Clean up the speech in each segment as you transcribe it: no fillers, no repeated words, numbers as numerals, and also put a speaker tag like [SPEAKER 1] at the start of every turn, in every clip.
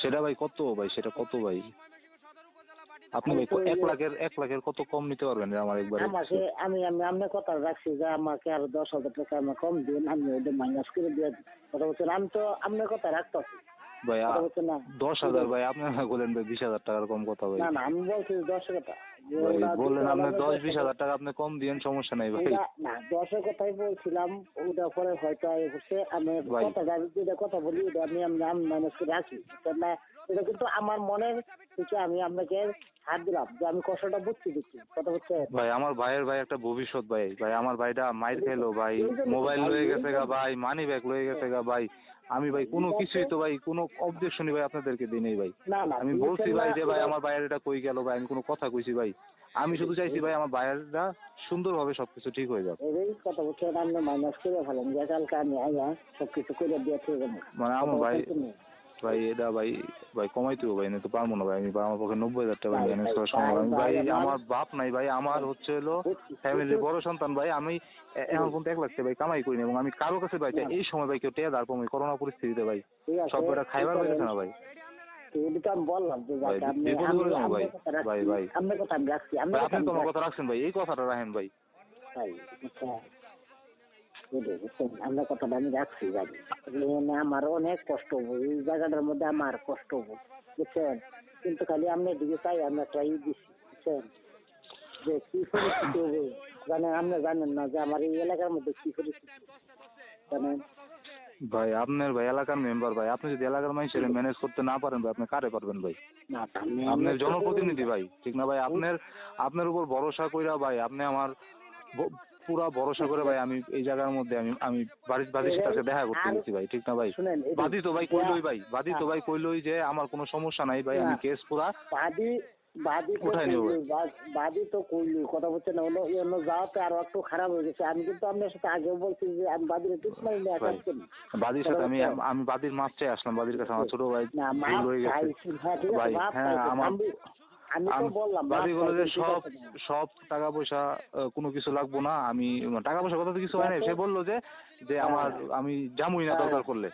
[SPEAKER 1] সেটা ভাই কত ভাই, সেটা কত ভাই? আপনি ভাই 1 লাখের কত কম নিতে পারবেন আমার একবারে?
[SPEAKER 2] আমাকে আমি আমি আপনার কথা রাখছি যে আমাকে আরো 10,000 টাকা আমার কম দিন, আমি ওটা মাইনাস করে দিয়ে দিই। কথা বলছেন, আমি তো আপনার কথা রাখতেছি।
[SPEAKER 1] ভাই
[SPEAKER 2] কথা বলছেন না
[SPEAKER 1] 10,000 ভাই, আপনি বলেন ভাই 20,000 টাকার কম কথা ভাই।
[SPEAKER 2] না না, আমি বলছি 10 কথা
[SPEAKER 1] ভাই বললেন আপনি 10-20,000 টাকা আপনি কম দিয়েন, সমস্যা নাই ভাই।
[SPEAKER 2] না 10-এর কথাই বলছিলাম, ওটা পরে হয়তো হচ্ছে আমি কথাটা যেটা কথা বলি ওটা আমি আমি ম্যানেজ করে রাখি না। এটা কিন্তু আমার মনের থেকে আমি আপনাকে হাত দিলাম যে আমি কষ্টটা বুঝছি দিচ্ছি। কথা হচ্ছে
[SPEAKER 1] ভাই আমার ভাইয়ের ভাই একটা ভবিষ্যৎ ভাই, ভাই আমার ভাইটা মাইর খেলো ভাই, মোবাইল লয়ে গেছে গা ভাই, মানি ব্যাগ লয়ে গেছে গা ভাই। আমি ভাই কোনো কিছুই তো ভাই কোনো অবজেকশনই ভাই আপনাদেরকে দিই নাই ভাই। আমি বলছি ভাই যে ভাই আমার ভাইয়ের এটা কই গেল ভাই, আমি কোনো কথা কইছি ভাই? আমি শুধু চাইছি ভাই আমার ভাইয়েরটা সুন্দরভাবে সবকিছু ঠিক হয়ে যাবে।
[SPEAKER 2] এই কথা বলছে আপনি মাইনাস করে ফেলেন যে কালকে আমি আয়া সবকিছু করে দিয়ে ঠিক আছে।
[SPEAKER 1] মানে আমার ভাই ভাই এটা ভাই ভাই কমাইতে হবে ভাই, না তো পারবো না ভাই। আমি আমার পক্ষে 90,000 টাকা ম্যানেজ করা সম্ভব। আমি ভাই আমার বাপ নাই ভাই, আমার হচ্ছে হলো ফ্যামিলির বড় সন্তান ভাই। আমি এখন পর্যন্ত 1 লাখ টাকা ভাই কামাই করিনি, এবং আমি কারো কাছে ভাই এই সময় ভাই কেউ টেয়া দাঁড় পাবো করোনা পরিস্থিতিতে ভাই, সব বেটা খাইবার হয়ে গেছে না ভাই।
[SPEAKER 2] আমি বললাম যে
[SPEAKER 1] ভাই ভাই ভাই
[SPEAKER 2] আপনার কথা আমি রাখছি।
[SPEAKER 1] আপনি তো আমার কথা রাখছেন ভাই, এই কথাটা রাখেন ভাই।
[SPEAKER 2] আপনার কথাটা আমি রাখছি ভাই, আমার অনেক কষ্ট হবো এই জায়গাটার মধ্যে, আমার কষ্ট হবো বুঝছেন। কিন্তু খালি আপনি দিকে চাই আমি একটা দিচ্ছি বুঝছেন যে কি পরিস্থিতি হবে জানেন, আপনি জানেন না যে আমার এই এলাকার মধ্যে কি পরিস্থিতি জানেন
[SPEAKER 1] ভাই। আপনার ভাই এলাকার মেম্বার ভাই, আপনি যদি এলাকার মানুষের ম্যানেজ করতে না পারেন ভাই, আপনি কারে পারবেন ভাই? আপনার জনপ্রতিনিধি ভাই, ঠিক না ভাই? আপনার উপর ভরসা কইরা ভাই, আপনি আমার পুরা ভরসা করে ভাই আমি এই জায়গার মধ্যে আমি বাড়ির সাথে দেখা করতে গেছি ভাই, ঠিক না ভাই? বাদী তো ভাই কইলই ভাই, বাদী তো ভাই কইলই যে আমার কোনো সমস্যা নাই ভাই, আমি কেস পুরা উঠাই নেব।
[SPEAKER 2] বাদী তো কইলি কথা বলছে না, অন্য যাওয়াতে আরো একটু খারাপ হয়ে গেছে। আমি কিন্তু আপনার সাথে আগেও বলছি যে আমি বাদীর ঠিক নাই না
[SPEAKER 1] বাদীর সাথে আমি বাদীর মাপ চাই আসলাম বাদীর কাছে। আমার ছোট ভাই হয়ে গেছে ভাই। হ্যাঁ আমার বাদী বলে যে সব টাকা পয়সা কোনো কিছু লাগবো না, আমি টাকা পয়সা কথা তো কিছু হয় না। সে বললো যে আমার আমি জামুই না দরকার করলে,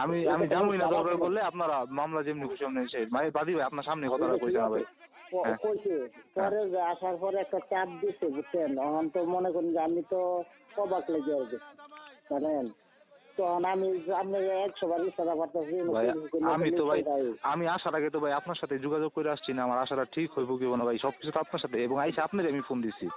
[SPEAKER 1] আমি জামুই না দরকার করলে আপনারা মামলা যেমনি খুশি এমনি শেষ। ভাই বাদী ভাই আপনার সামনে কথাটা কইছে না ভাই?
[SPEAKER 2] পরে আসার পরে একটা চাপ দিচ্ছে বুঝছেন, তখন তো মনে করেন যে আমি তো অবাক লেগে আসবে জানেন। তখন আমি আপনি 100 বার ইশারা করতেছি।
[SPEAKER 1] আমি তো ভাই আমি আসার আগে তো ভাই আপনার সাথে যোগাযোগ করে আসছি না, আমার আশাটা ঠিক হইব কি না ভাই, সবকিছু তো আপনার সাথে, এবং আইসা আপনার আমি ফোন দিচ্ছি।